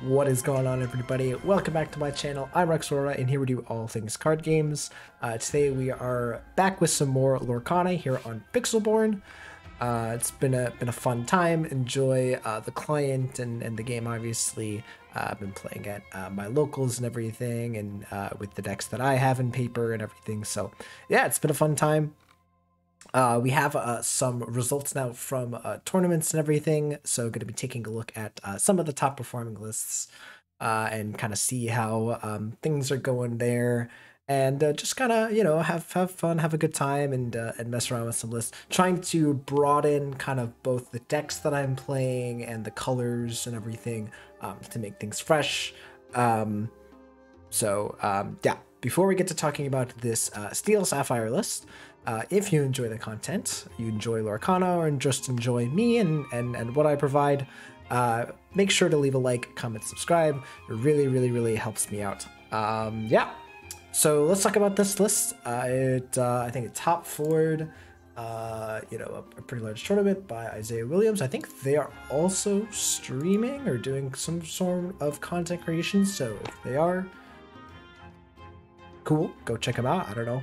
What is going on, everybody? Welcome back to my channel. I'm Rexora, and here we do all things card games. Today we are back with some more Lorcana here on Pixelborn. It's been a fun time. Enjoy the client and the game, obviously. I've been playing at my locals and everything, and with the decks that I have in paper and everything. So yeah, it's been a fun time. We have some results now from tournaments and everything, so going to be taking a look at some of the top performing lists and kind of see how things are going there, and just kind of, you know, have fun, have a good time, and mess around with some lists, trying to broaden kind of both the decks that I'm playing and the colors and everything to make things fresh. Yeah, before we get to talking about this Steel Sapphire list, if you enjoy the content, you enjoy Lorcana, or just enjoy me and what I provide, make sure to leave a like, comment, subscribe. It really helps me out. Yeah, so let's talk about this list. I think it top floored, you know, a pretty large tournament by Isaiah Williams. I think they are also streaming or doing some sort of content creation, so if they are, cool, go check them out. I don't know.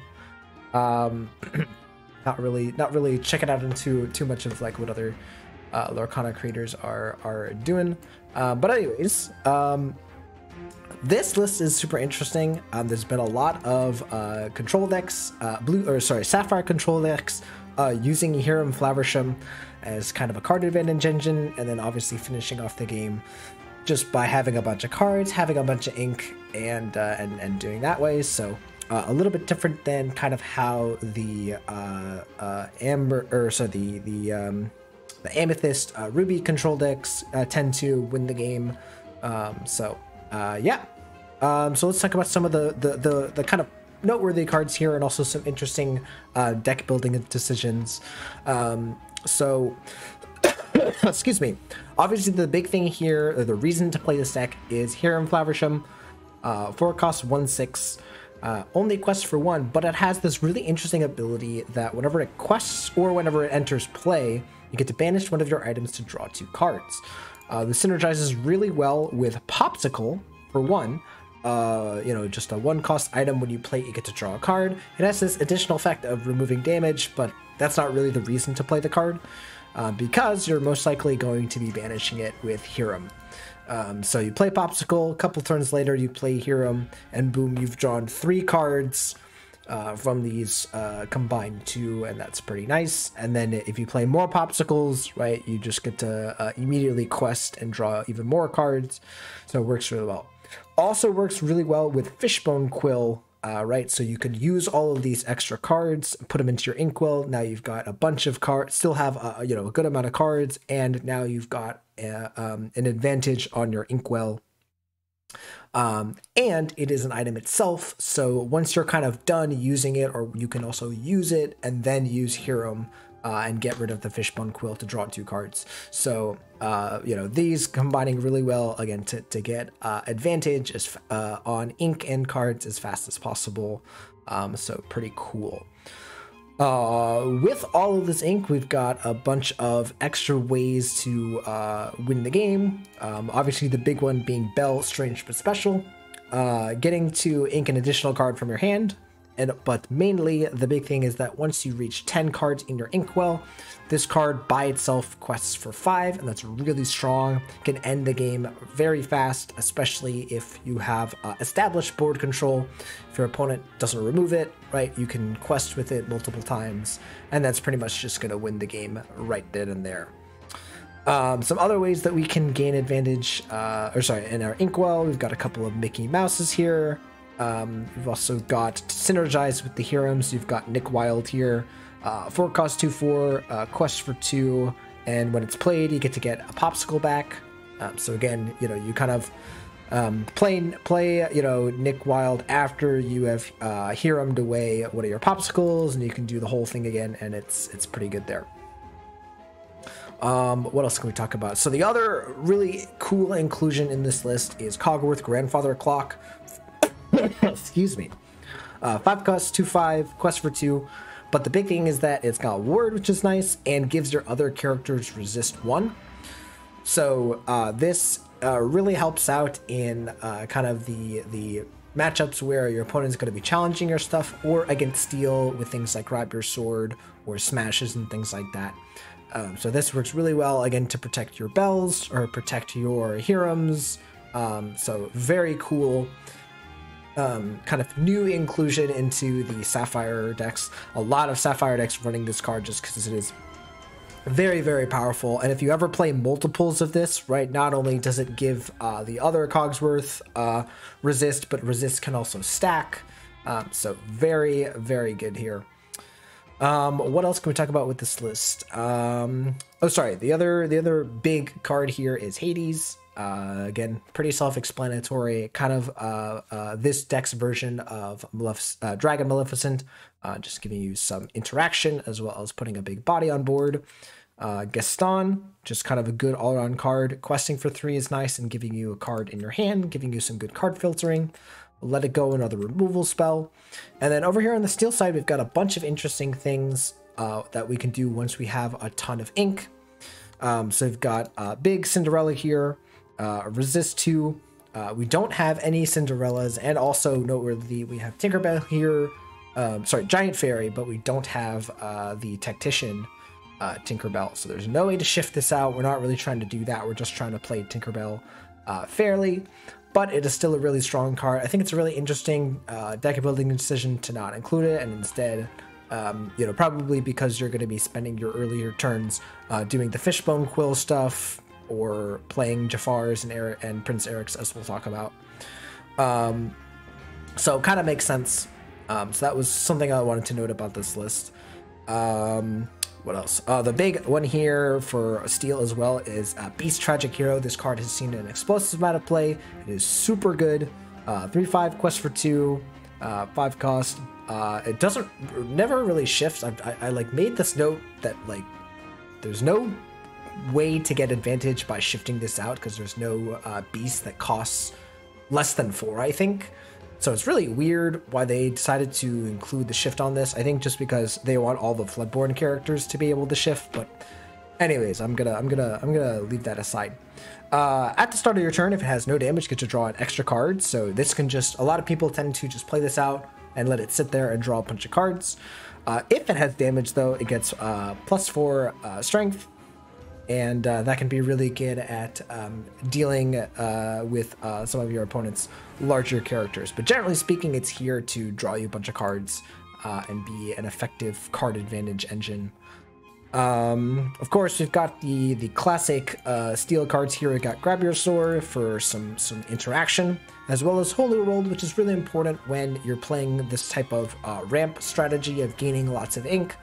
Not really checking out into too much of like what other Lorcana creators are doing, but anyways, this list is super interesting. There's been a lot of control decks, Sapphire control decks, using Hiram Flaversham as kind of a card advantage engine, and then obviously finishing off the game just by having a bunch of cards, having a bunch of ink, and doing that way. So a little bit different than kind of how the Amethyst Ruby control decks tend to win the game. So let's talk about some of the kind of noteworthy cards here, and also some interesting deck building decisions. Excuse me. Obviously, the big thing here, or the reason to play this deck, is Hiram Flaversham. 4 cost 1/6. Only quests for 1, but it has this really interesting ability that whenever it quests or whenever it enters play, you get to banish one of your items to draw 2 cards. This synergizes really well with Popsicle for 1. You know, just a 1-cost item. When you play it, you get to draw a card. It has this additional effect of removing damage, but that's not really the reason to play the card, because you're most likely going to be banishing it with Hiram. So you play Popsicle, a couple turns later you play Hiram, and boom, you've drawn 3 cards from these combined 2, and that's pretty nice. And then if you play more Popsicles, right, you just get to immediately quest and draw even more cards, so it works really well. Also works really well with Fishbone Quill, right, so you could use all of these extra cards, put them into your inkwell. Now you've got a bunch of cards, still have you know, a good amount of cards, and now you've got an advantage on your inkwell. And it is an item itself, so once you're kind of done using it, or you can also use it and then use Hiram and get rid of the Fishbone Quill to draw 2 cards. So you know, these combining really well, again, to get advantage on ink and cards as fast as possible. So pretty cool. With all of this ink, we've got a bunch of extra ways to win the game. Obviously, the big one being Bell, Strange but Special. Getting to ink an additional card from your hand. But mainly, the big thing is that once you reach 10 cards in your inkwell, this card by itself quests for 5, and that's really strong. Can end the game very fast, especially if you have established board control. If your opponent doesn't remove it, right, you can quest with it multiple times, and that's pretty much just going to win the game right then and there. Some other ways that we can gain advantage, in our inkwell, we've got a couple of Mickey Mouses here. You've also got synergized with the Hirams. You've got Nick Wilde here, 4 cost 2/4, quest for 2, and when it's played, you get to get a Popsicle back. So again, you know, you kind of play you know, Nick Wilde after you have Hiram'd away one of your Popsicles, and you can do the whole thing again, and it's pretty good there. What else can we talk about? So the other really cool inclusion in this list is Cogworth Grandfather Clock. Excuse me. 5 costs 2/5, quest for 2. But the big thing is that it's got ward, which is nice, and gives your other characters resist 1. So this really helps out in kind of the matchups where your opponent's going to be challenging your stuff, or against steel with things like grab your sword or smashes and things like that. So this works really well, again, to protect your bells or protect your Hirams. So very cool kind of new inclusion into the Sapphire decks. A lot of Sapphire decks running this card just because it is very, very powerful. And if you ever play multiples of this, right, not only does it give the other Cogsworth resist, but resist can also stack. So very, very good here. What else can we talk about with this list? Oh, sorry. The other big card here is Hades. Again, pretty self-explanatory. Kind of this deck's version of Dragon Maleficent, just giving you some interaction as well as putting a big body on board. Gaston, just kind of a good all-around card. Questing for 3 is nice and giving you a card in your hand, giving you some good card filtering. Let It Go, another removal spell. And then over here on the steel side, we've got a bunch of interesting things that we can do once we have a ton of ink. So we've got big Cinderella here, resist 2. We don't have any Cinderellas, and also noteworthy, we have Tinkerbell here. Sorry, Giant Fairy, but we don't have the Tactician Tinkerbell. So there's no way to shift this out. We're not really trying to do that. We're just trying to play Tinkerbell fairly. But it is still a really strong card. I think it's a really interesting deck building decision to not include it, and instead, you know, probably because you're going to be spending your earlier turns doing the Fishbone Quill stuff, or playing Jafar's and Prince Eric's, as we'll talk about. So kind of makes sense. So that was something I wanted to note about this list. What else? The big one here for steel as well is Beast Tragic Hero. This card has seen an explosive amount of play. It is super good. 3/5, quest for 2, 5 cost. It never really shifts. I like made this note that like there's no way to get advantage by shifting this out because there's no beast that costs less than 4, I think. So it's really weird why they decided to include the shift on this. I think just because they want all the Floodborn characters to be able to shift. But anyways, I'm gonna leave that aside. At the start of your turn, if it has no damage, you get to draw an extra card. So this can just, a lot of people tend to just play this out and let it sit there and draw a bunch of cards. If it has damage though, it gets +4 strength. And that can be really good at dealing with some of your opponent's larger characters. But generally speaking, it's here to draw you a bunch of cards and be an effective card advantage engine. Of course, we've got the classic steel cards here. We've got Grab Your Sword for some interaction, as well as Holy Roll, which is really important when you're playing this type of ramp strategy of gaining lots of ink.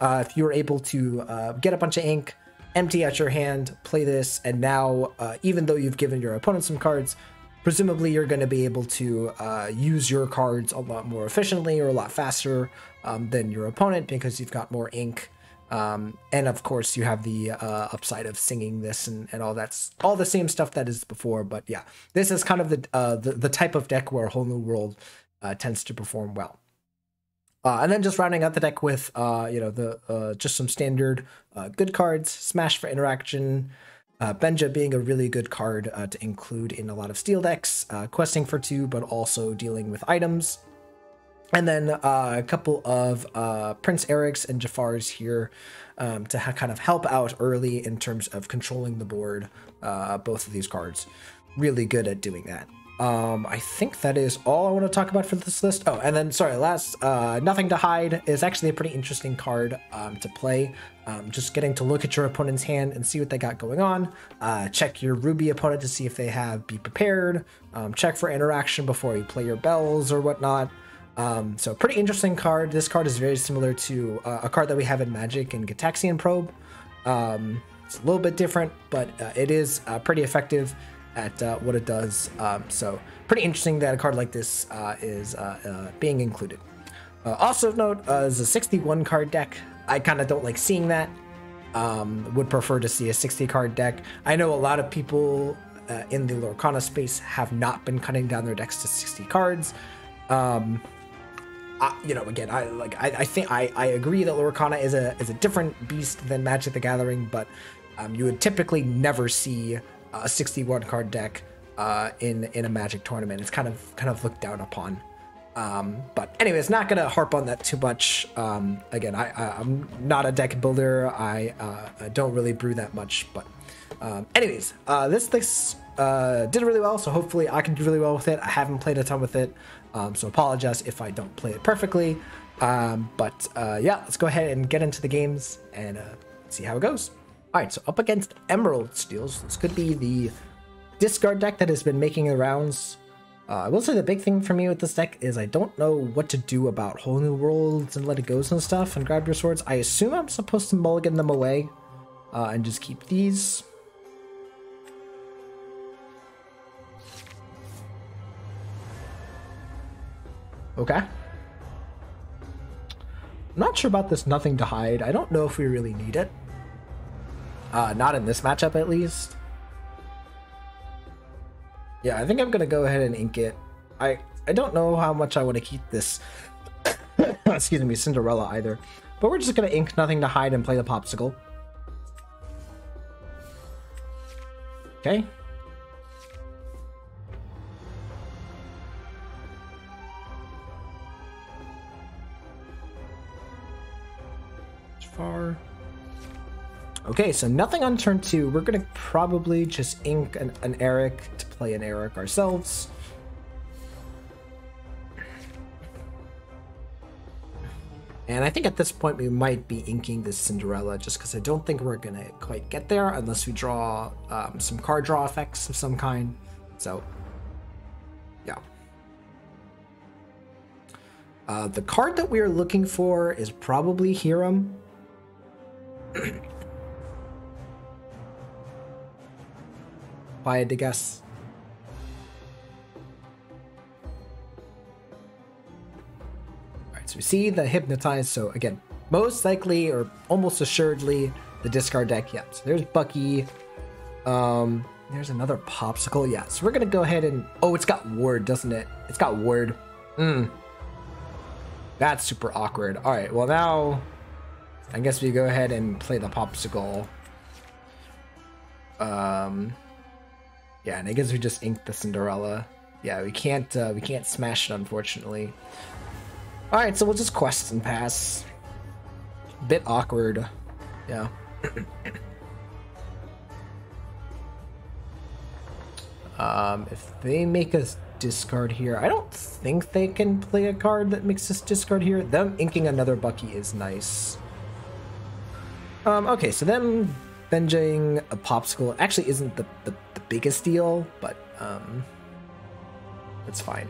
If you're able to get a bunch of ink, empty out your hand, play this, and now, even though you've given your opponent some cards, presumably you're going to be able to use your cards a lot more efficiently or a lot faster than your opponent because you've got more ink. And of course, you have the upside of singing this and all that's all the same stuff that is before. But yeah, this is kind of the type of deck where Whole New World tends to perform well. And then just rounding out the deck with, you know, just some standard good cards. Smash for interaction. Benja being a really good card to include in a lot of steel decks. Questing for 2, but also dealing with items. And then a couple of Prince Eric's and Jafar's here to kind of help out early in terms of controlling the board. Both of these cards. Really good at doing that. I think that is all I want to talk about for this list. Oh, and then, sorry, last, Nothing to Hide is actually a pretty interesting card to play. Just getting to look at your opponent's hand and see what they got going on. Check your Ruby opponent to see if they have Be Prepared. Check for interaction before you play your bells or whatnot. So pretty interesting card. This card is very similar to a card that we have in Magic and Gitaxian Probe. It's a little bit different, but it is pretty effective at what it does. So pretty interesting that a card like this is being included. Also of note, is a 61 card deck. I kind of don't like seeing that. Would prefer to see a 60 card deck. I know a lot of people in the Lorcana space have not been cutting down their decks to 60 cards. You know, again, I think I agree that Lorcana is a different beast than Magic the Gathering, but you would typically never see a 61 card deck in a Magic tournament. It's kind of looked down upon. But anyways, not gonna harp on that too much. Again, I'm not a deck builder. I don't really brew that much. But anyways, this did really well. So hopefully I can do really well with it. I haven't played a ton with it, so apologize if I don't play it perfectly. But yeah, let's go ahead and get into the games and see how it goes. All right, so up against Emerald Steels, this could be the discard deck that has been making the rounds. I will say the big thing for me with this deck is I don't know what to do about Whole New Worlds and Let It Goes and stuff and Grab Your Swords. I assume I'm supposed to mulligan them away and just keep these. Okay. I'm not sure about this Nothing to Hide. I don't know if we really need it. Not in this matchup, at least. Yeah, I think I'm gonna go ahead and ink it. I don't know how much I want to keep this excuse me, Cinderella either. But we're just gonna ink Nothing to Hide and play the Popsicle. Okay. Far. Okay, so nothing on turn 2. We're gonna probably just ink an Eric to play an Eric ourselves. And I think at this point we might be inking this Cinderella just because I don't think we're gonna quite get there unless we draw some card draw effects of some kind. So, yeah. The card that we are looking for is probably Hiram. If I had to guess. Alright, so we see the Hypnotize. So again, most likely or almost assuredly the discard deck. Yep. So there's Bucky. There's another Popsicle. Yeah, so we're gonna go ahead and it's got Ward, doesn't it? It's got Ward. That's super awkward. Alright, well now I guess we go ahead and play the Popsicle. Yeah, and I guess we just ink the Cinderella. Yeah, we can't smash it, unfortunately. Alright, so we'll just quest and pass. Bit awkward. Yeah. If they make us discard here, I don't think they can play a card that makes us discard here. Them inking another Bucky is nice. Okay, so them benjing a Popsicle actually isn't the biggest deal, but it's fine.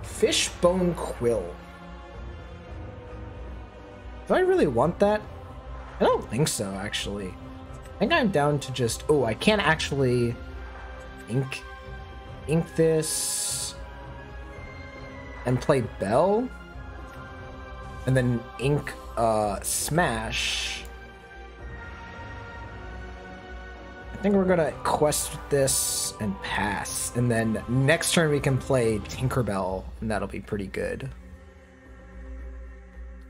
Fishbone Quill. Do I really want that? I don't think so, actually. I think I'm down to just... Oh, I can't actually ink this and play Bell and then ink Smash. I think we're gonna quest this and pass, and then next turn we can play Tinkerbell, and that'll be pretty good.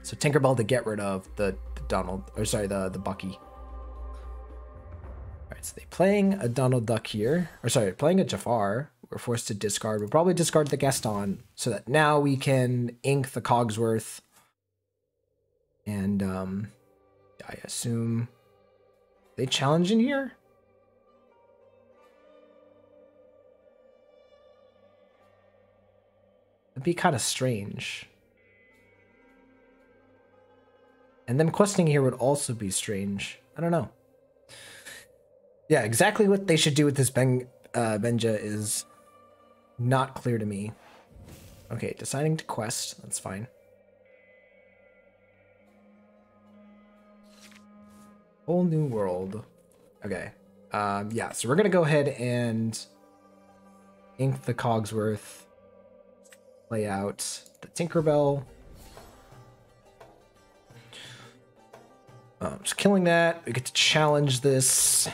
So Tinkerbell to get rid of the Bucky. Alright, so they playing a Donald Duck here, or sorry, playing a Jafar. We're forced to discard. We'll probably discard the Gaston, so that now we can ink the Cogsworth. And I assume they challenge in here. It'd be kind of strange. And them questing here would also be strange. I don't know. Yeah, exactly what they should do with this Benja is not clear to me. Okay, deciding to quest. That's fine. Whole New World. Okay. Yeah, so we're going to go ahead and ink the Cogsworth. Play out the Tinkerbell. Just killing that. We get to challenge this.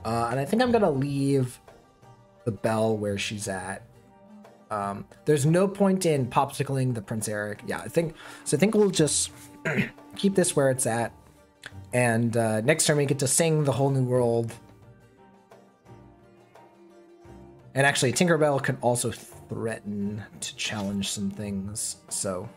And I think I'm gonna leave the Bell where she's at. There's no point in popsicling the Prince Eric. Yeah, I think we'll just keep this where it's at. And next turn we get to sing the whole new world. And actually, Tinkerbell can also threaten to challenge some things, so...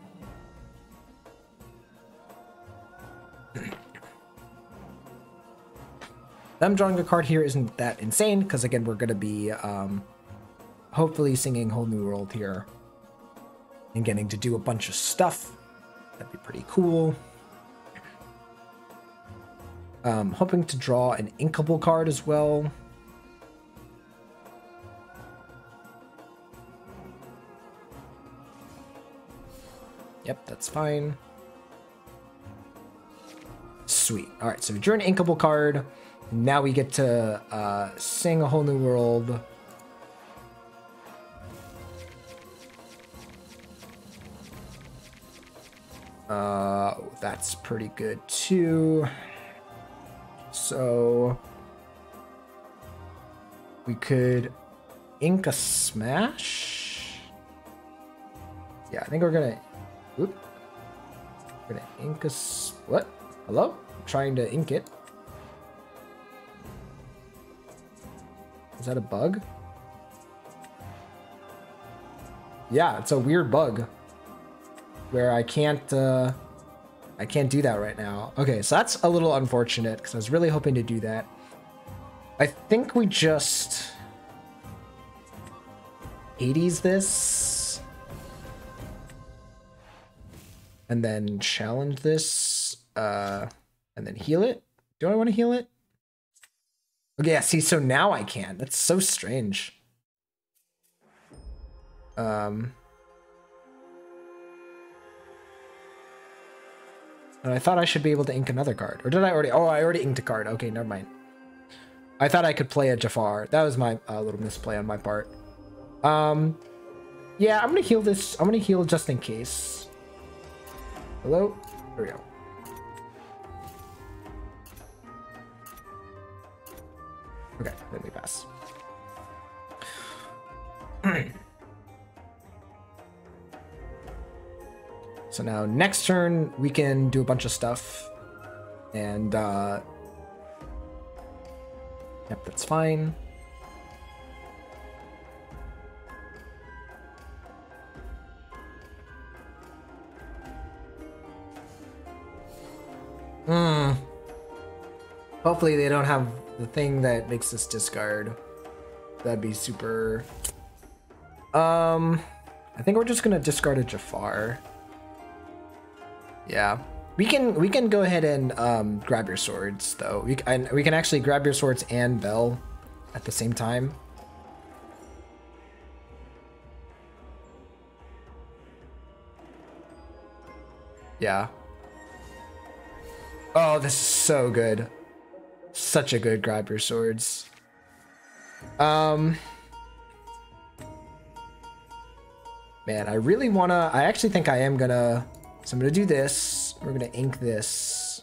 Them drawing a card here isn't that insane, because again, we're going to be hopefully singing Whole New World here. And getting to do a bunch of stuff. That'd be pretty cool. Hoping to draw an inkable card as well. Yep, that's fine. Sweet. All right, so we drew an inkable card. Now we get to sing A Whole New World. That's pretty good too. So we could ink a smash. Yeah, I think we're gonna. Oop. We're gonna ink a. What? Hello? I'm trying to ink it. Is that a bug? Yeah, it's a weird bug where I can't do that right now. Okay, so that's a little unfortunate because I was really hoping to do that. I think we just 80s this and then challenge this and then heal it. Do I want to heal it? Okay, yeah, see, so now I can. That's so strange. And I thought I should be able to ink another card. Or did I already? Oh, I already inked a card. Okay, never mind. I thought I could play a Jafar. That was my little misplay on my part. Yeah, I'm gonna heal this. I'm gonna heal just in case. Hello? There we go. Okay, let me pass. So now next turn we can do a bunch of stuff, and yep, that's fine. Hopefully they don't have the thing that makes us discard. That'd be super. I think we're just gonna discard a Jafar. Yeah, we can go ahead and grab your swords though. We can actually grab your swords and Bell at the same time. Yeah. Oh, this is so good. Such a good grab your swords. Man, I really wanna. I actually think I am gonna. So I'm gonna do this. We're gonna ink this.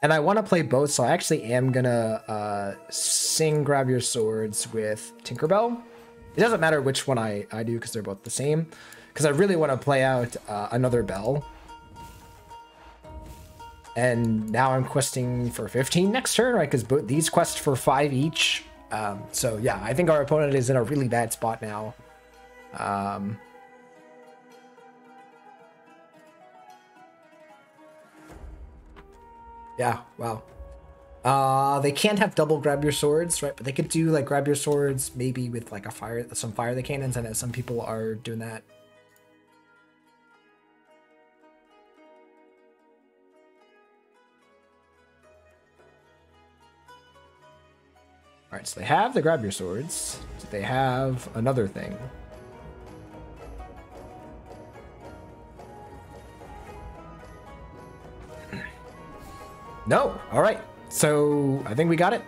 And I want to play both, so I actually am gonna sing Grab Your Swords with Tinkerbell. It doesn't matter which one I do because they're both the same. Because I really want to play out another Bell. And now I'm questing for 15 next turn, right? Because these quest for 5 each. So yeah, I think our opponent is in a really bad spot now. Yeah, wow. They can't have double grab your swords, right? But they could do like grab your swords maybe with like some fire the cannons. I know some people are doing that. All right, so they have the grab your swords. So they have another thing. No. All right. So I think we got it.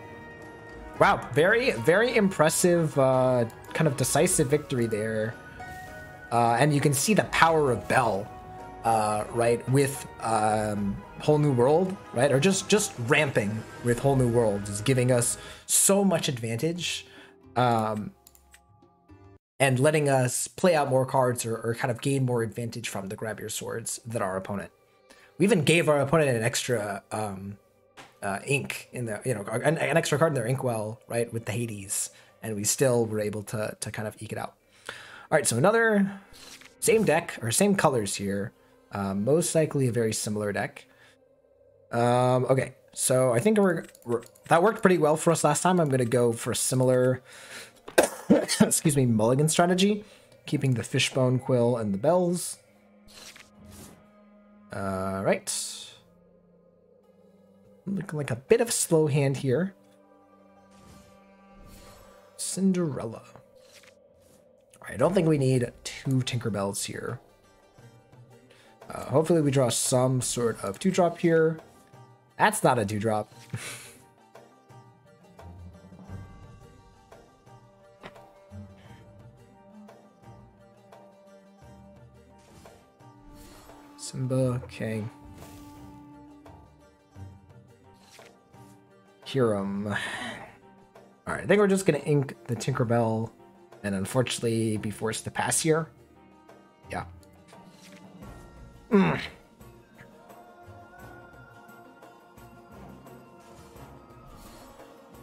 Wow. Very, very impressive, kind of decisive victory there. And you can see the power of Bell, right? With Whole New World, right? Or just ramping with Whole New World is giving us so much advantage. And letting us play out more cards or kind of gain more advantage from the grab your swords than our opponent. We even gave our opponent an extra ink in the, you know, an extra card in their inkwell, right, with the Hades, and we still were able to kind of eke it out. All right, so another same deck or same colors here, most likely a very similar deck. Okay, so I think that worked pretty well for us last time. I'm gonna go for a similar, excuse me, mulligan strategy, keeping the fishbone quill and the bells. Right. Looking like a bit of a slow hand here. Cinderella. I don't think we need 2 Tinkerbells here. Hopefully we draw some sort of 2-drop here. That's not a 2-drop. Simba, okay. Hiram. Alright, I think we're just gonna ink the Tinkerbell and unfortunately be forced to pass here. Yeah.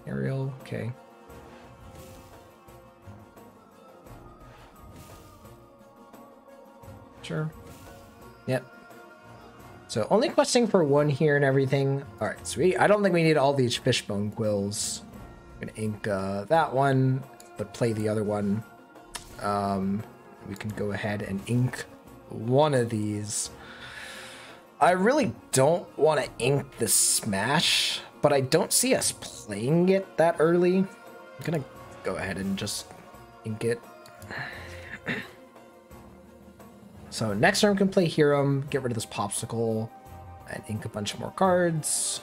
Ariel, okay. Sure. Yep. So only questing for 1 here and everything. All right, sweet. I don't think we need all these fishbone quills. I'm gonna ink that one, but play the other one. We can go ahead and ink one of these. I really don't want to ink the Smash, but I don't see us playing it that early. I'm gonna go ahead and just ink it. So next turn we can play Hiram, get rid of this Popsicle, and ink a bunch more cards.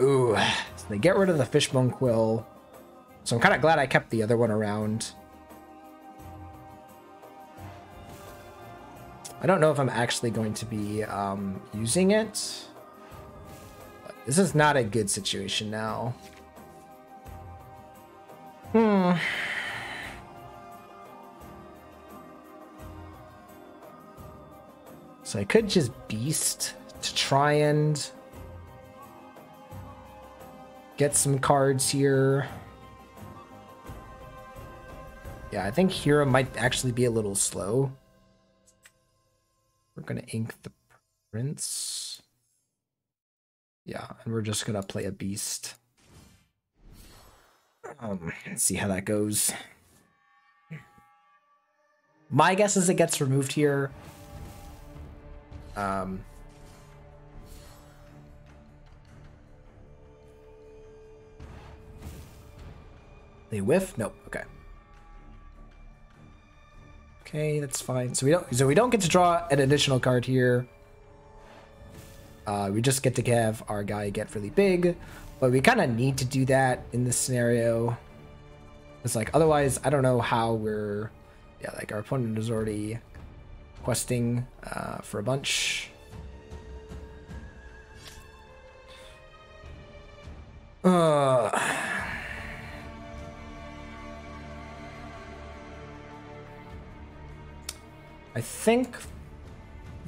Ooh, so they get rid of the Fishbone Quill. So I'm kind of glad I kept the other one around. I don't know if I'm actually going to be using it. But this is not a good situation now. So I could just Beast to try and get some cards here. Yeah, I think Hero might actually be a little slow. We're gonna ink the Prince. Yeah, and we're just gonna play a Beast. Let's see how that goes. My guess is it gets removed here. They whiff? Nope. Okay. Okay, that's fine. So we don't get to draw an additional card here. We just get to have our guy get really big, but we kind of need to do that in this scenario. It's like otherwise, I don't know how we're. Yeah, like our opponent is already questing for a bunch. I think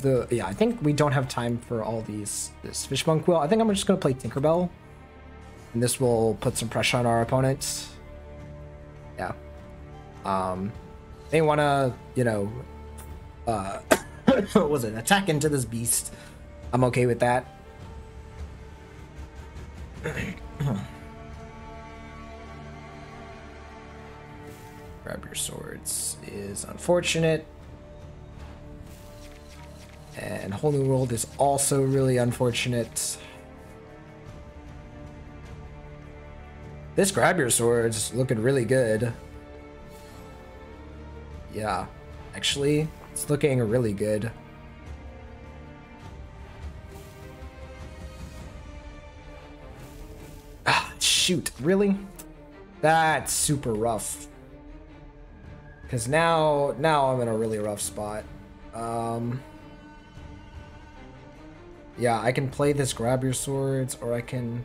I think we don't have time for all this Fishbone Quill. I think I'm just gonna play Tinkerbell, and this will put some pressure on our opponents. Yeah. They wanna, you know, what was it? Attack into this beast. I'm okay with that. Grab your swords is unfortunate. And Whole New World is also really unfortunate. This Grab Your Swords is looking really good. Yeah, actually, it's looking really good. Ah, shoot, really? That's super rough. Because now I'm in a really rough spot. Yeah, I can play this Grab Your Swords, or I can...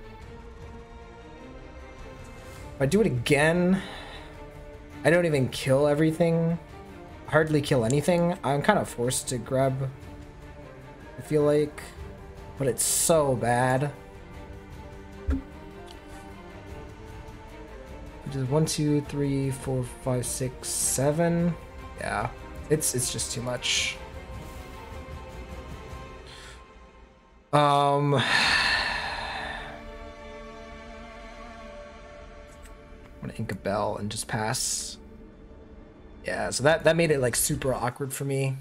If I do it again, I don't even kill everything. Hardly kill anything. I'm kind of forced to grab I feel like, but it's so bad. Which is 1, 2, 3, 4, 5, 6, 7. Yeah, it's just too much. I'm gonna ink a bell and just pass. Yeah, so that made it like super awkward for me.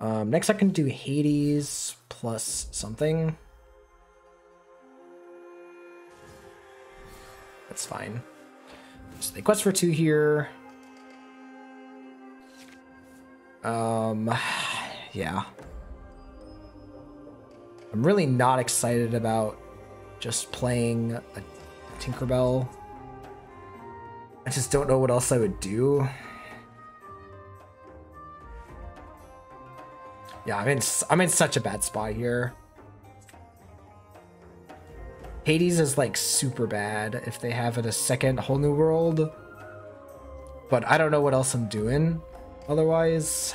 Next I can do Hades plus something. That's fine. So they quest for 2 here. Yeah. I'm really not excited about just playing a Tinkerbell. I just don't know what else I would do. Yeah, I'm in such a bad spot here. Hades is like super bad if they have it a second whole new world. But I don't know what else I'm doing otherwise.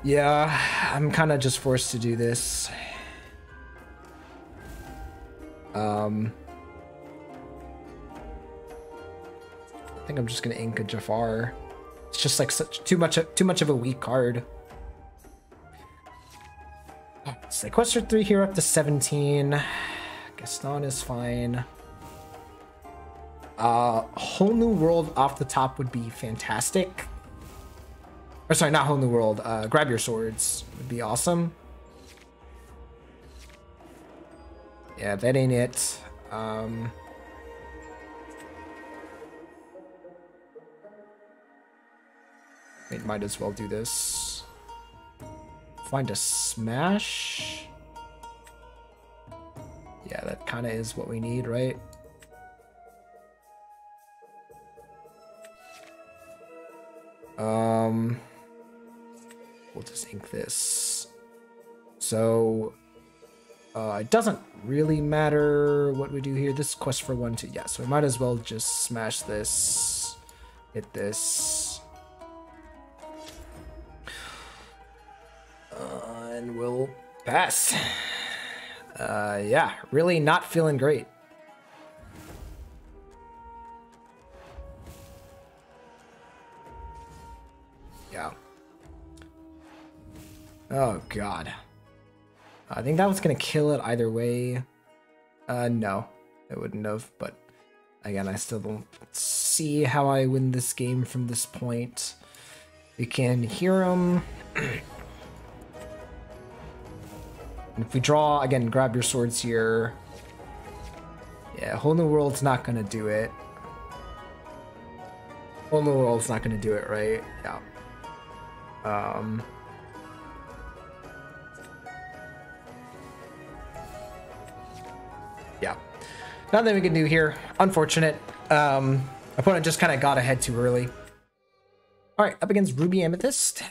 Yeah, I'm kind of just forced to do this. I think I'm just gonna ink a Jafar. It's just like too much of a weak card. So quest for 3 here up to 17. Gaston is fine. Whole new world off the top would be fantastic. Or sorry, not whole new world. Grab your swords would be awesome. Yeah, that ain't it. It might as well do this. Find a smash. Yeah, that kind of is what we need, right? We'll just ink this. So it doesn't really matter what we do here. This is quest for 1, 2. Yeah, so we might as well just smash this, hit this, and we'll pass. Yeah, really not feeling great. Yeah. Oh god. I think that was gonna kill it either way. No, it wouldn't have, but again, I still don't see how I win this game from this point. We can hear him. And if we draw, again, grab your swords here. Yeah, whole new world's not gonna do it. Whole new world's not gonna do it, right? Yeah. Yeah. Nothing we can do here. Unfortunate. Opponent just kind of got ahead too early. All right, up against Ruby Amethyst.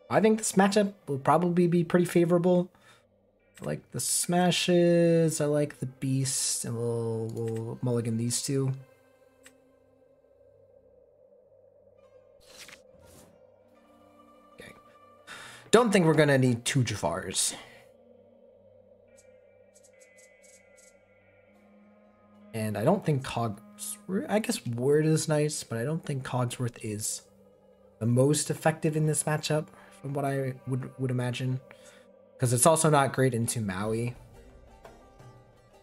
I think this matchup will probably be pretty favorable. I like the smashes. I like the beast, and we'll mulligan these two. Okay. Don't think we're gonna need 2 Jafars. And I don't think I guess Word is nice, but I don't think Cogsworth is the most effective in this matchup, from what I would imagine. Because it's also not great into Maui.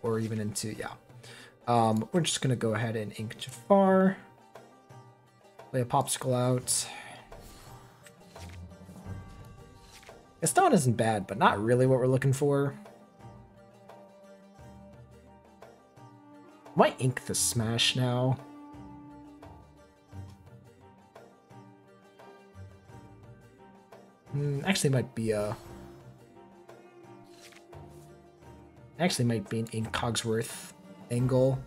Or even into, yeah. We're just going to go ahead and ink Jafar. Play a Popsicle out. Gaston isn't bad, but not really what we're looking for. Might ink the smash now. Actually might be an ink Cogsworth angle.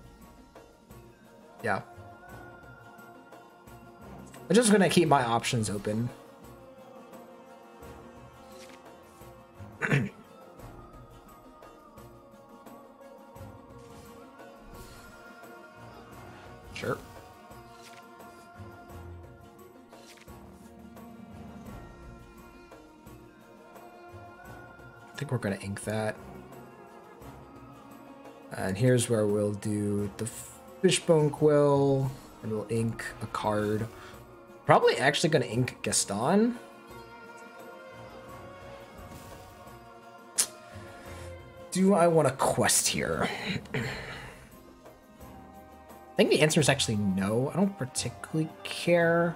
Yeah. I'm just gonna keep my options open. Sure. I think we're gonna ink that. And here's where we'll do the Fishbone Quill, and we'll ink a card. Probably actually gonna ink Gaston. Do I want to quest here? I think the answer is actually no. I don't particularly care.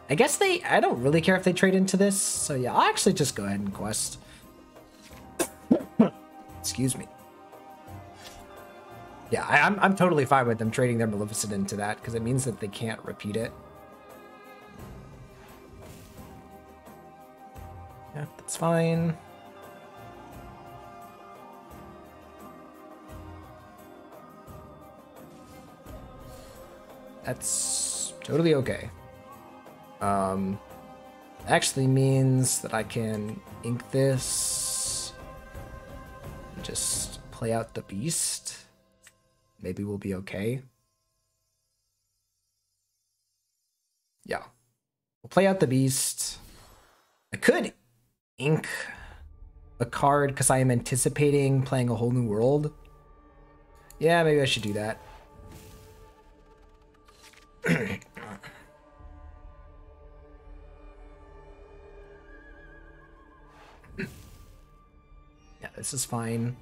I guess I don't really care if they trade into this. So yeah, I'll actually just go ahead and quest. Excuse me. Yeah, I'm totally fine with them trading their Maleficent into that because it means that they can't repeat it. Yeah, that's fine. That's totally okay. Actually means that I can ink this and just play out the beast. Maybe we'll be okay. Yeah. We'll play out the beast. I could ink a card because I am anticipating playing a whole new world. Yeah, maybe I should do that. Yeah, this is fine.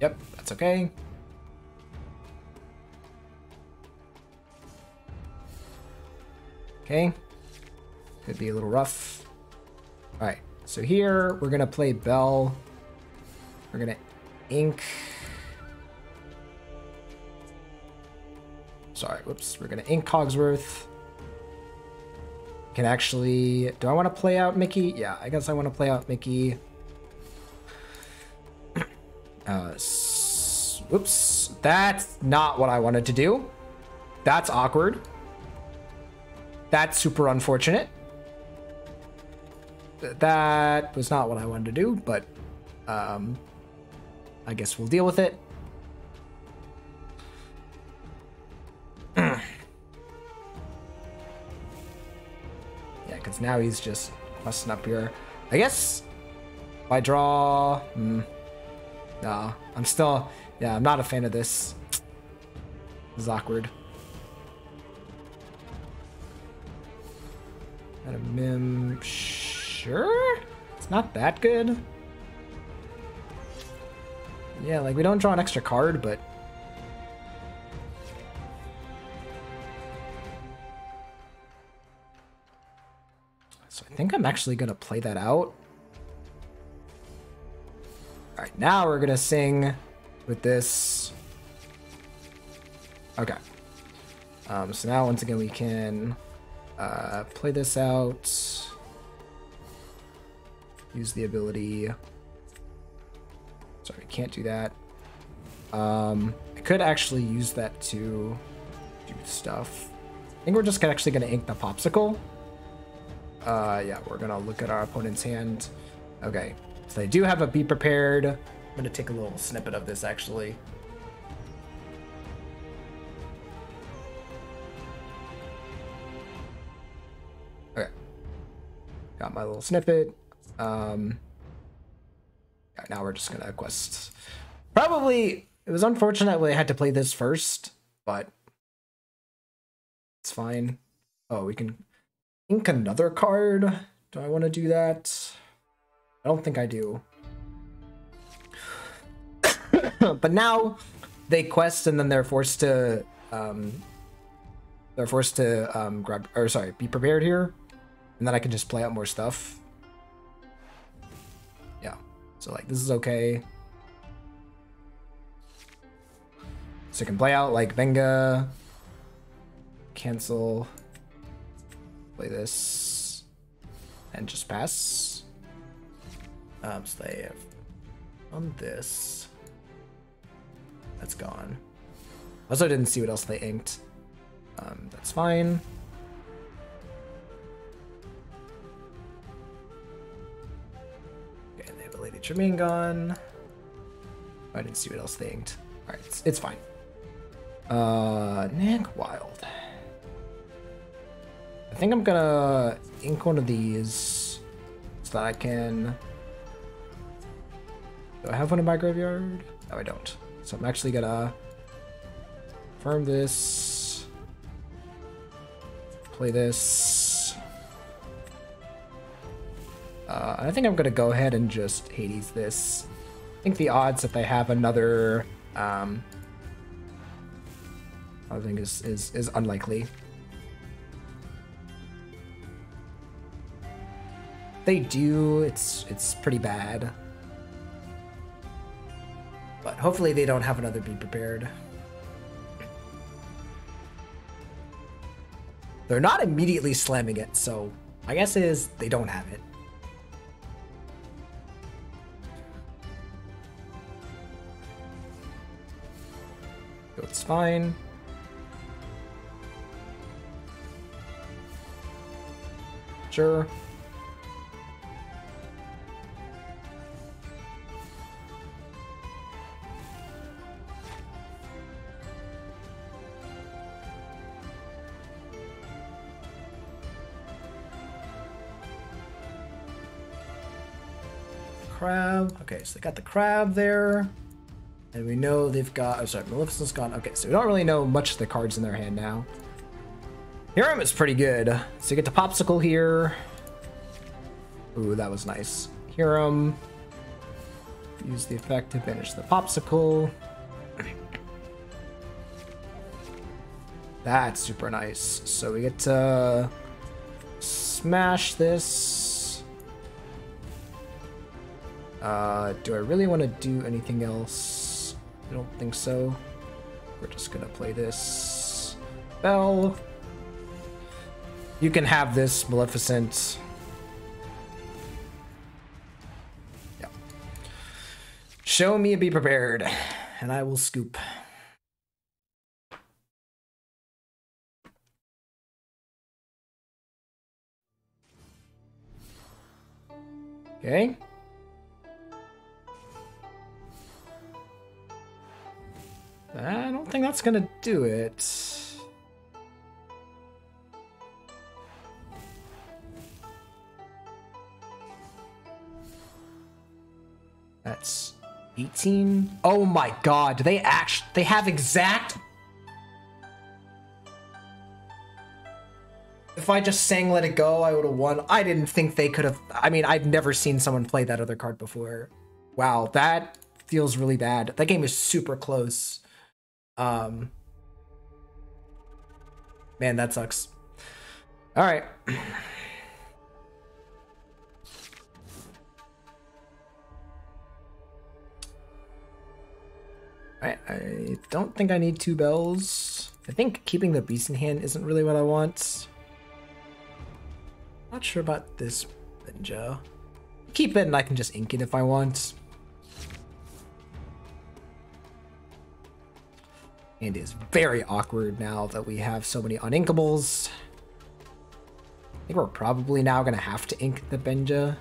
Yep, that's okay. Okay. Could be a little rough. All right, so here we're gonna play Belle. We're gonna ink. Sorry, whoops. We're gonna ink Cogsworth. Can actually, do I want to play out Mickey? Yeah, I guess I want to play out Mickey. Whoops, that's not what I wanted to do. That's awkward. That's super unfortunate. That was not what I wanted to do, but I guess we'll deal with it. Yeah, because now he's just questing up here. I guess if I draw... No, I'm still... Yeah, I'm not a fan of this. This is awkward. Got a Mim... Sure? It's not that good. Yeah, like, we don't draw an extra card, but... So I think I'm actually gonna play that out. Alright, now we're gonna sing with this. Okay. So now once again we can play this out. Use the ability. Sorry, can't do that. I could actually use that to do stuff. I think we're just actually gonna ink the Popsicle. Yeah, we're gonna look at our opponent's hand. Okay, so they do have a Be Prepared. I'm gonna take a little snippet of this actually. Okay, got my little snippet. Yeah, now we're just gonna quest. Probably, it was unfortunate we had to play this first, but it's fine. Oh, we can ink another card. Do I want to do that? I don't think I do. But now they quest and then they're forced to grab, or sorry, Be Prepared here, and then I can just play out more stuff. Yeah, so like this is okay. So I can play out like Venga, cancel, play this, and just pass. So they have on this. That's gone. Also didn't see what else they inked. That's fine. Okay, they have a Lady Tremaine gone. I didn't see what else they inked. Alright, it's fine. Nick Wild. I think I'm gonna ink one of these so that I can... Do I have one in my graveyard? No, I don't. So I'm actually gonna farm this, play this. I think I'm gonna go ahead and just Hades this. I think the odds that they have another I think is unlikely. They do, it's pretty bad. But hopefully they don't have another Be Prepared. They're not immediately slamming it, so my guess is they don't have it. So it's fine. Sure. Crab. Okay, so they got the crab there. And we know they've got... Oh, sorry, Maleficent's gone. Okay, so we don't really know much of the cards in their hand now. Hiram is pretty good. So you get the Popsicle here. Ooh, that was nice. Hiram. Use the effect to finish the Popsicle. That's super nice. So we get to smash this. Do I really want to do anything else? I don't think so. We're just gonna play this. Bell. You can have this, Maleficent. Yeah. Show me a Be Prepared, and I will scoop. Okay. I don't think that's gonna do it. That's 18. Oh my god, do they have exact... If I just sang Let It Go, I would have won. I didn't think they could have... I mean, I've never seen someone play that other card before. Wow, that feels really bad. That game is super close. Man, that sucks. All right. I don't think I need 2 bells. I think keeping the beast in hand isn't really what I want. Not sure about this Benja. Keep it and I can just ink it if I want. And it's very awkward now that we have so many uninkables. I think we're probably now gonna have to ink the Benja.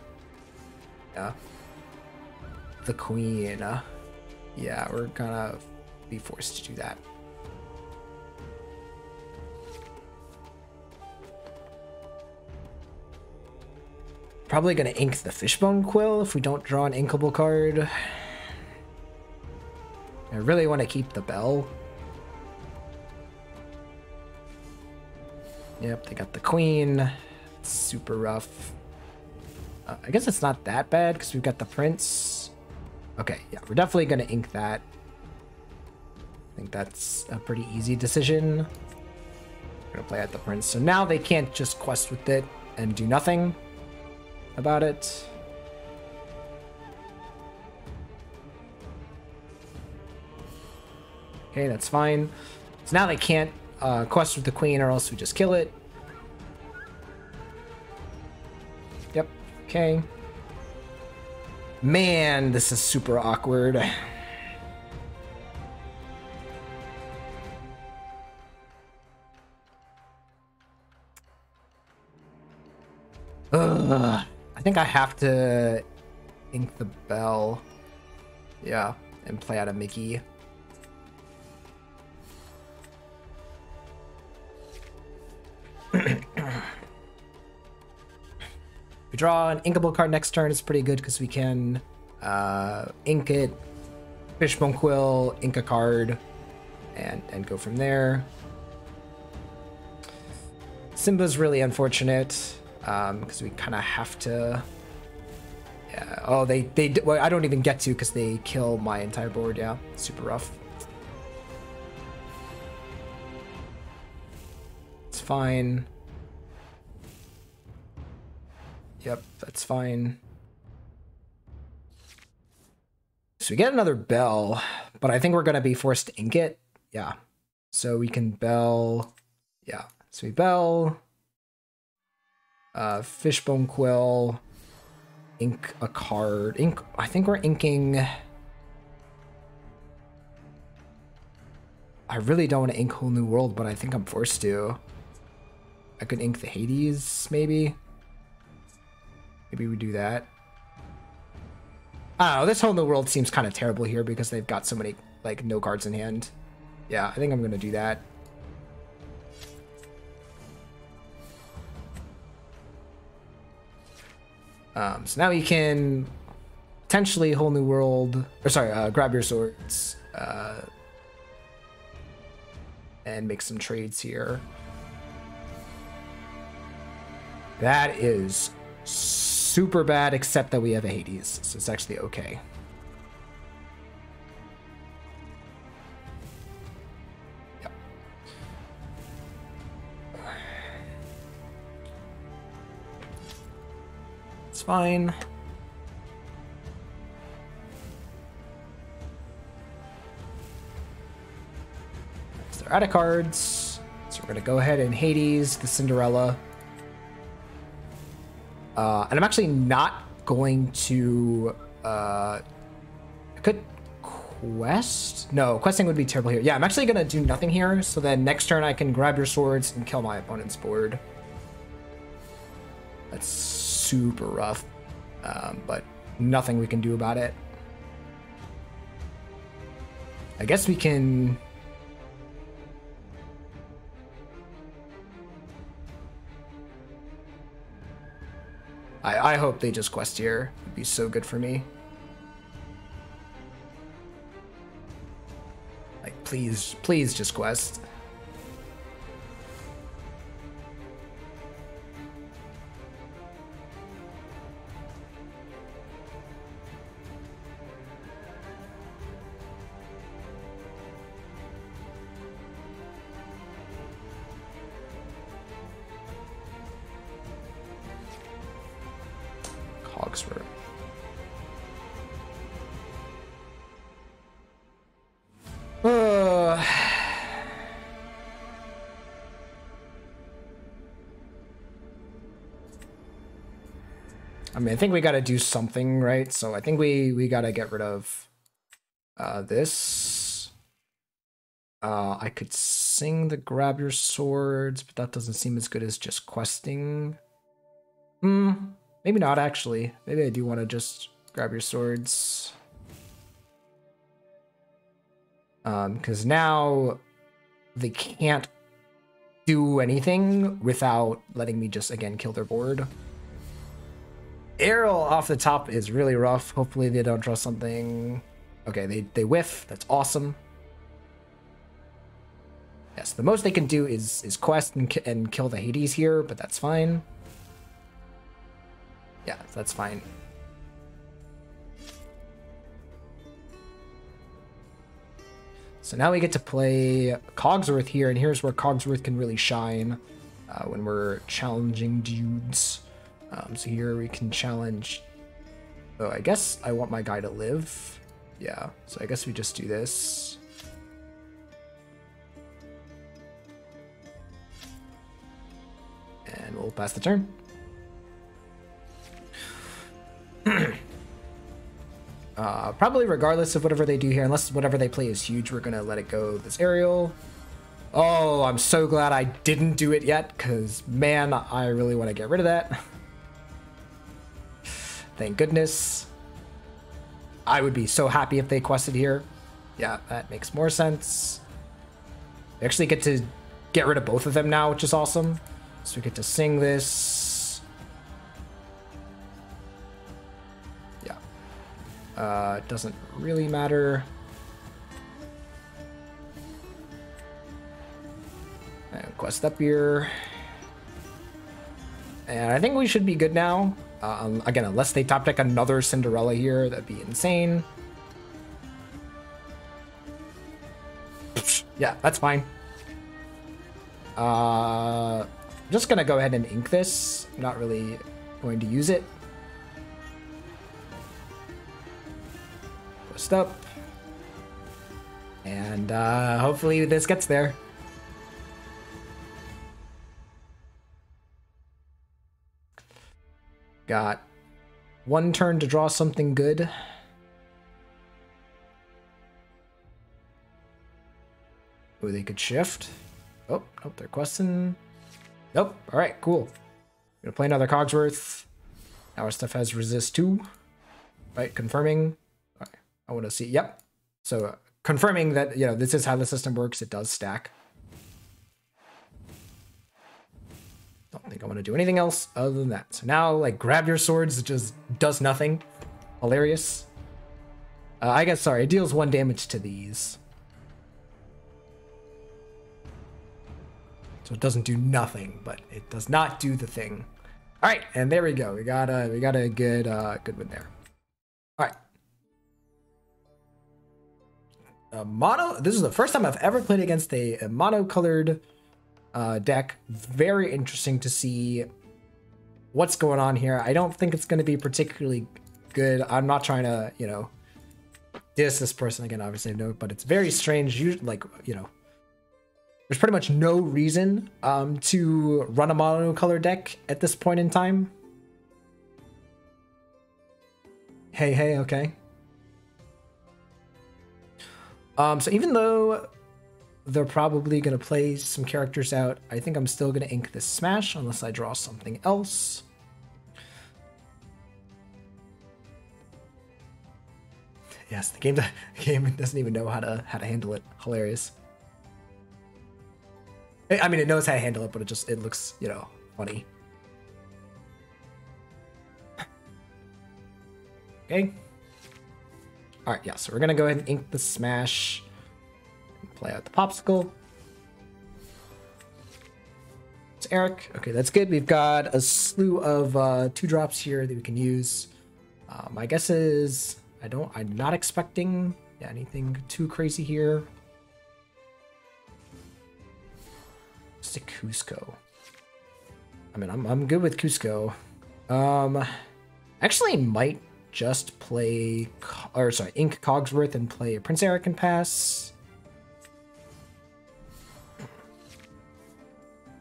Yeah. The Queen. Yeah, we're gonna be forced to do that. Probably gonna ink the Fishbone Quill if we don't draw an inkable card. I really want to keep the Bell. Yep, they got the Queen. It's super rough. I guess it's not that bad because we've got the Prince. Okay, yeah, we're definitely going to ink that. I think that's a pretty easy decision. We're going to play out the Prince. So now they can't just quest with it and do nothing about it. Okay, that's fine. So now they can't quest with the Queen or else we just kill it. Yep, okay. Man, this is super awkward. Ugh. I think I have to ink the bell. Yeah, and play out a Mickey. We draw an inkable card next turn. It's pretty good because we can ink it, Fishbone Quill, ink a card, and go from there. Simba's really unfortunate because we kind of have to. Yeah. Oh, well, I don't even get to because they kill my entire board. Yeah, super rough. It's fine. Yep, that's fine. So we get another bell, but I think we're going to be forced to ink it. Yeah. So we can bell. Yeah. So we bell. Fishbone Quill. Ink a card. Ink. I think we're inking. I really don't want to ink Whole New World, but I think I'm forced to. I could ink the Hades, maybe. Maybe we do that. I don't know, this Whole New World seems kind of terrible here because they've got so many, like, no cards in hand. Yeah, I think I'm going to do that. So now you can potentially Whole New World, or sorry, grab your swords and make some trades here. That is super bad, except that we have a Hades, so it's actually okay. Yep. It's fine. So they're out of cards, so we're gonna go ahead and Hades the Cinderella. And I'm actually not going to, I could quest? No, questing would be terrible here. Yeah, I'm actually going to do nothing here, so then next turn I can grab your swords and kill my opponent's board. That's super rough, but nothing we can do about it. I guess we can... I hope they just quest here. It'd be so good for me. Like, please just quest. Cogsworth. I mean, I think we got to do something, right? So I think we got to get rid of this. I could sing the grab your swords, but that doesn't seem as good as just questing. Maybe not, actually. Maybe I do want to just grab your swords. Because now they can't do anything without letting me just, again, kill their board. Arrow off the top is really rough. Hopefully they don't draw something. Okay, they whiff. That's awesome. Yes, the most they can do is quest and kill the Hades here, but that's fine. Yeah, that's fine. So now we get to play Cogsworth here, and here's where Cogsworth can really shine when we're challenging dudes. So here we can challenge... Oh, I guess I want my guy to live. Yeah, so I guess we just do this. And we'll pass the turn. Probably regardless of whatever they do here, unless whatever they play is huge, we're gonna let it go this aerial. Oh, I'm so glad I didn't do it yet, because man, I really want to get rid of that. Thank goodness. I would be so happy if they quested here. Yeah, that makes more sense. We actually get to get rid of both of them now, which is awesome. So we get to sing this. Yeah. It doesn't really matter. And quest up here. And I think we should be good now. Again, unless they top deck another Cinderella here, that'd be insane. Yeah, that's fine. I'm just gonna go ahead and ink this. I'm not really going to use it. Quest up. And hopefully this gets there. Got one turn to draw something good. Oh, they could shift. Oh, nope, they're questing. Nope. All right, cool. Gonna play another Cogsworth. Now our stuff has resist 2. Right, confirming. Right, I want to see. Yep. So confirming that, you know, this is how the system works. It does stack. Don't think I want to do anything else other than that. So now, like, grab your swords. It just does nothing. Hilarious. I guess, sorry, it deals 1 damage to these. So it doesn't do nothing, but it does not do the thing. All right, and there we go. We got a good good win there. All right. Mono. This is the first time I've ever played against a mono-colored deck. Very interesting to see what's going on here. I don't think it's going to be particularly good. I'm not trying to, you know, diss this person again. Obviously, no, but it's very strange. Like, you know. There's pretty much no reason to run a monocolor deck at this point in time. Hey, okay. So even though they're probably going to play some characters out, I think I'm still going to ink this smash unless I draw something else. Yes, the game doesn't even know how to handle it. Hilarious. I mean, it knows how to handle it, but it looks, you know, funny. Okay. All right, yeah, so we're going to go ahead and ink the smash and play out the popsicle. It's Eric. Okay, that's good. We've got a slew of 2-drops here that we can use. My guess is I'm not expecting anything too crazy here. Just a Cusco. I mean, I'm good with Cusco. Actually might just play, ink Cogsworth and play Prince Eric and pass.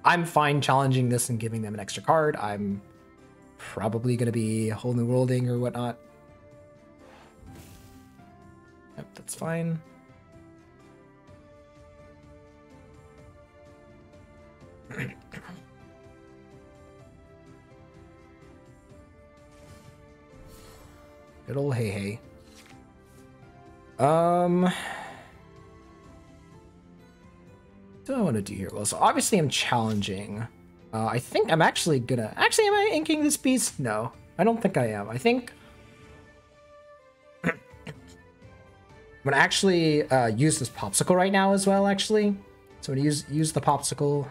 I'm fine challenging this and giving them an extra card. I'm probably going to be whole new worlding or whatnot. Yep, that's fine. Good old hey. What do I want to do here? Well, so obviously I'm challenging. I think I'm actually gonna... Actually, am I inking this beast? No, I don't think I am. I think... I'm gonna actually use this popsicle right now as well, actually. So I'm gonna use the popsicle.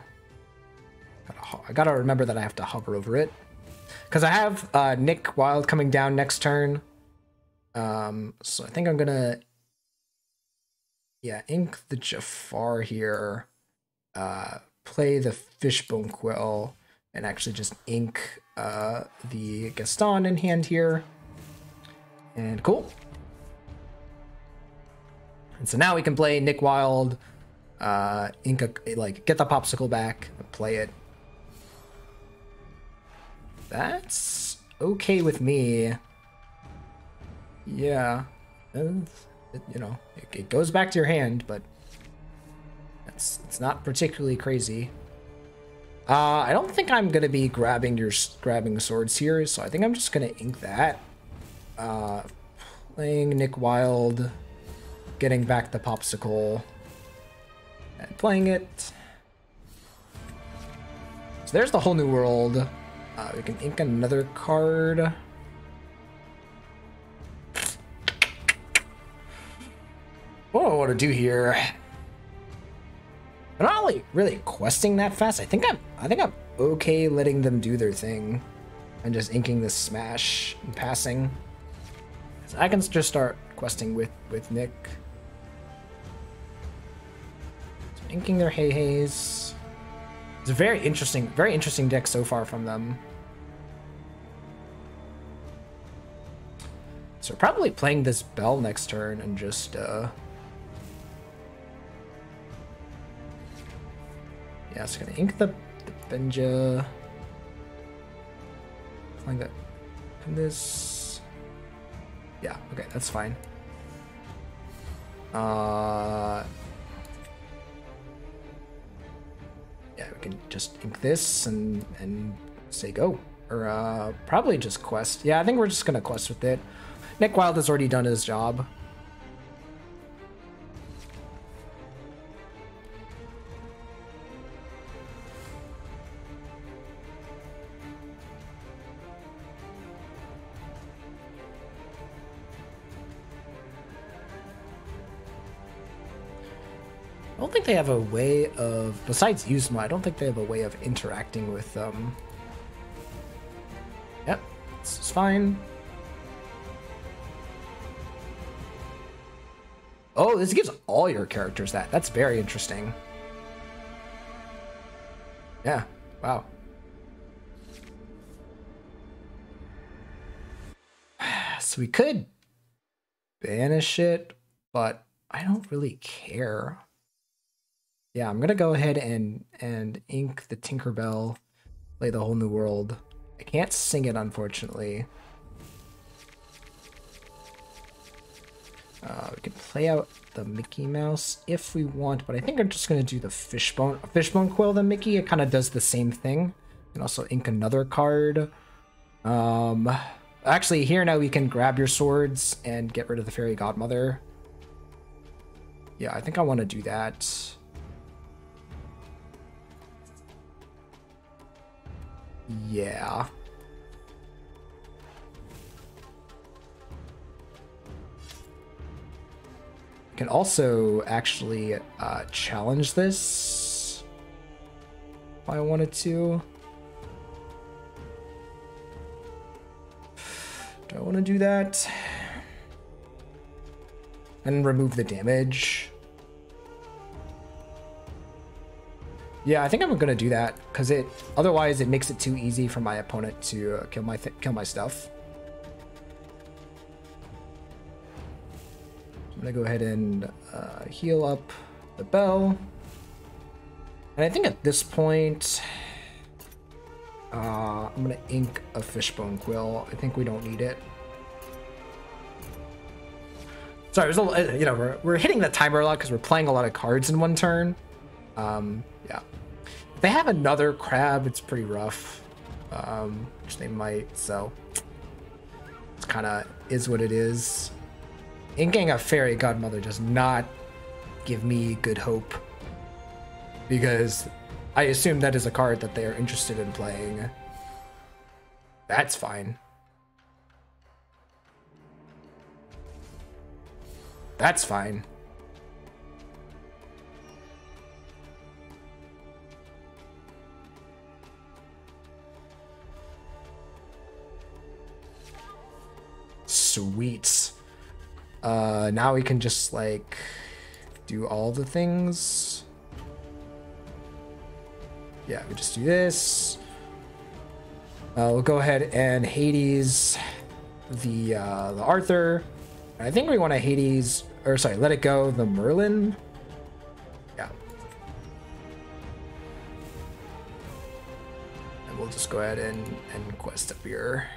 I gotta remember that I have to hover over it. Because I have Nick Wild coming down next turn. So I think I'm gonna... Yeah, ink the Jafar here. Play the Fishbone Quill. And actually just ink the Gaston in hand here. And cool. And so now we can play Nick Wild. Ink get the popsicle back and play it. That's okay with me. Yeah, you know, it goes back to your hand, but it's not particularly crazy. I don't think I'm gonna be grabbing swords here, so I think I'm just gonna ink that. Playing Nick Wild, getting back the Popsicle, and playing it. So there's the whole new world. We can ink another card. What do I want to do here? I'm not like really questing that fast. I think I'm okay letting them do their thing and just inking this smash and passing. So I can just start questing with Nick. So inking their Hey-Heys. It's a very interesting deck so far from them. So we're probably playing this Bell next turn and just yeah, it's gonna ink the Benja. Like that. And this. Yeah, okay, that's fine. Yeah, we can just ink this and say go. Or probably just quest. Yeah, I think we're just gonna quest with it. Nick Wild has already done his job. I don't think they have a way of, besides Yuzma, I don't think they have a way of interacting with them. Yep, this is fine. Oh, this gives all your characters that. That's very interesting. Yeah, wow. So we could banish it, but I don't really care. Yeah, I'm gonna go ahead and ink the Tinkerbell, play the whole new world. I can't sing it, unfortunately. We can play out the Mickey Mouse if we want, but I think I'm just gonna do the Fishbone Quill, the Mickey. It kind of does the same thing. And also ink another card. Actually, here now we can grab your swords and get rid of the Fairy Godmother. Yeah, I think I want to do that. Yeah. Can also actually challenge this if I wanted to. Do I want to do that? And remove the damage. Yeah, I think I'm gonna do that because otherwise it makes it too easy for my opponent to kill my stuff. I'm gonna go ahead and heal up the Bell, and I think at this point I'm gonna ink a Fishbone Quill. I think we don't need it. Sorry, it was a little, you know, we're hitting the timer a lot because we're playing a lot of cards in one turn. Yeah. If they have another crab, it's pretty rough. Which they might, so it kind of is what it is. Inking a Fairy Godmother does not give me good hope, because I assume that is a card that they are interested in playing. That's fine. That's fine. Sweet. Now we can just like do all the things. Yeah, we just do this. We'll go ahead and Hades the Arthur. I think we want to Hades, or sorry, let it go the Merlin. Yeah. And we'll just go ahead and quest up here.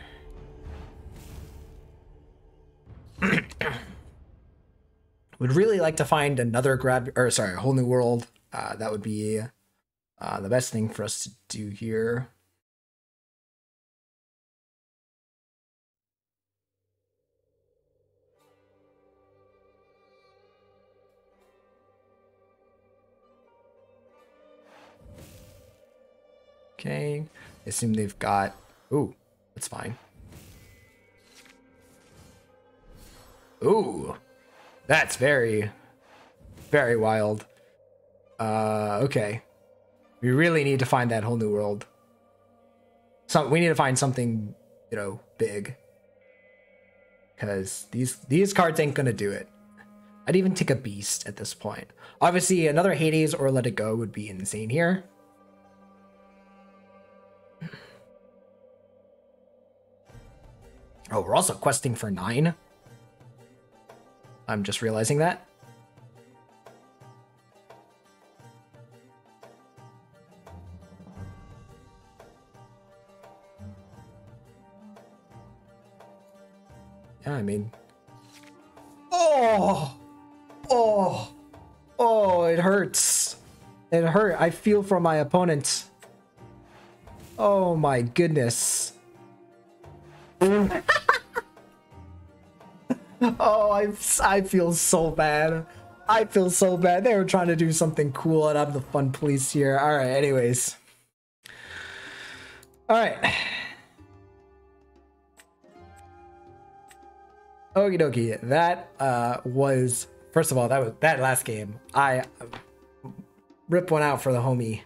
Would really like to find another a whole new world. That would be the best thing for us to do here. Okay. I assume they've got... Ooh, that's fine. Ooh, that's very, very wild. Okay. We really need to find that whole new world. We need to find something, you know, big. Because these cards ain't gonna do it. I'd even take a beast at this point. Obviously, another Hades or Let It Go would be insane here. Oh, we're also questing for 9. I'm just realizing that. Yeah, I mean... Oh! Oh! Oh, it hurts. It hurt. I feel for my opponent. Oh my goodness. Oh, I feel so bad. I feel so bad. They were trying to do something cool and I'm the fun police here. Alright, anyways. Alright. Okie dokie. That was, first of all, that last game. I ripped one out for the homie.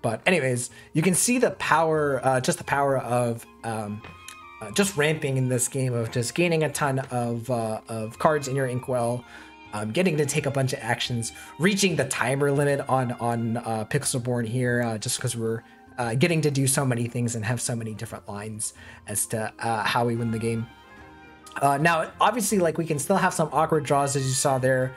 But anyways, you can see the power, just the power of just ramping in this game, of just gaining a ton of cards in your inkwell, getting to take a bunch of actions, reaching the timer limit on Pixelborn here, just because we're getting to do so many things and have so many different lines as to how we win the game. Now, obviously, like, we can still have some awkward draws, as you saw there.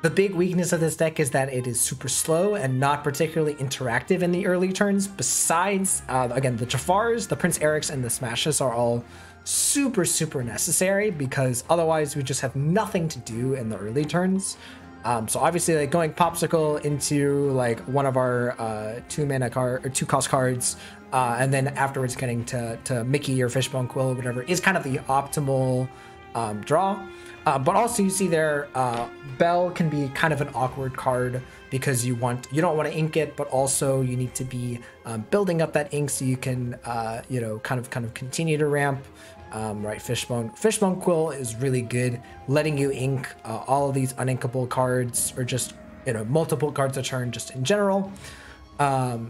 The big weakness of this deck is that it is super slow and not particularly interactive in the early turns. Besides, again, the Jafars, the Prince Erics, and the Smashes are all super, super necessary, because otherwise we just have nothing to do in the early turns. So obviously, like, going Popsicle into like one of our 2-mana card or 2-cost cards, and then afterwards getting to Mickey or Fishbone Quill or whatever is kind of the optimal draw. But also, you see there, Bell can be kind of an awkward card because you don't want to ink it, but also you need to be building up that ink so you can you know, kind of continue to ramp. Right, Fishbone Quill is really good, letting you ink all of these uninkable cards, or just, you know, multiple cards a turn just in general.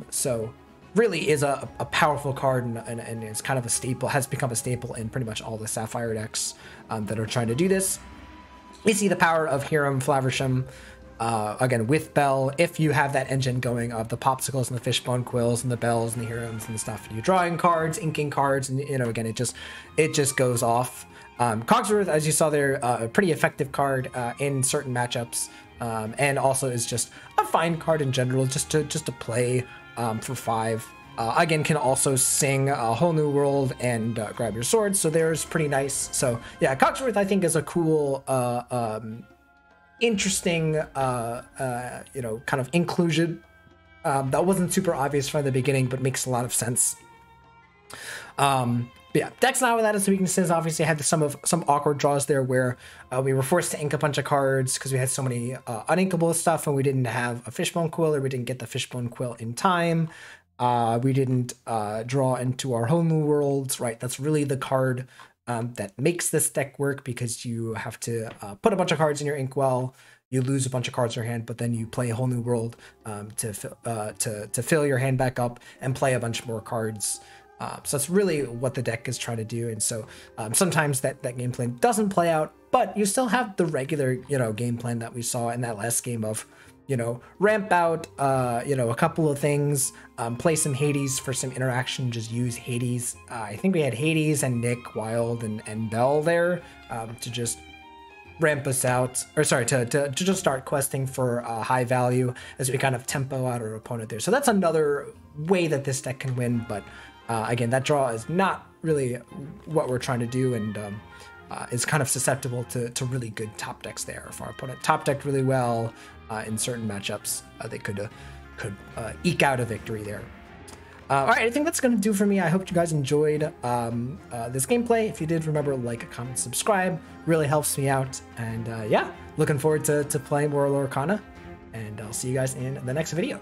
So really is a powerful card, and is kind of a staple, has become a staple in pretty much all the Sapphire decks that are trying to do this. We see the power of Hiram Flaversham, again, with Bell. If you have that engine going of the Popsicles and the Fishbone Quills and the Bells and the Hirams and the stuff, and you're drawing cards, inking cards, and, you know, again, it just goes off. Cogsworth, as you saw there, a pretty effective card in certain matchups, and also is just a fine card in general, just to play for 5. Again, can also sing A Whole New World and Grab Your Sword, so there's pretty nice. So yeah, Cogsworth, I think, is a cool, interesting, you know, kind of inclusion that wasn't super obvious from the beginning, but makes a lot of sense. But yeah, decks now without its weaknesses. Obviously, I had some awkward draws there where we were forced to ink a bunch of cards because we had so many uninkable stuff, and we didn't have a Fishbone Quill, or we didn't get the Fishbone Quill in time. We didn't draw into our Whole New Worlds, right? That's really the card that makes this deck work, because you have to put a bunch of cards in your inkwell, you lose a bunch of cards in your hand, but then you play a Whole New World to fill your hand back up and play a bunch more cards. So that's really what the deck is trying to do. And so sometimes that game plan doesn't play out, but you still have the regular, you know, game plan that we saw in that last game of, you know, ramp out, you know, a couple of things, play some Hades for some interaction, just use Hades. I think we had Hades and Nick, Wild, and Bell there to just ramp us out, or sorry, to just start questing for high value as we kind of tempo out our opponent there. So that's another way that this deck can win, but again, that draw is not really what we're trying to do, and is kind of susceptible to really good top decks there. If our opponent top decked really well in certain matchups, they could eke out a victory there. All right, I think that's going to do for me. I hope you guys enjoyed this gameplay. If you did, remember, like, comment, subscribe. Really helps me out. And yeah, looking forward to playing more Lorcana. And I'll see you guys in the next video.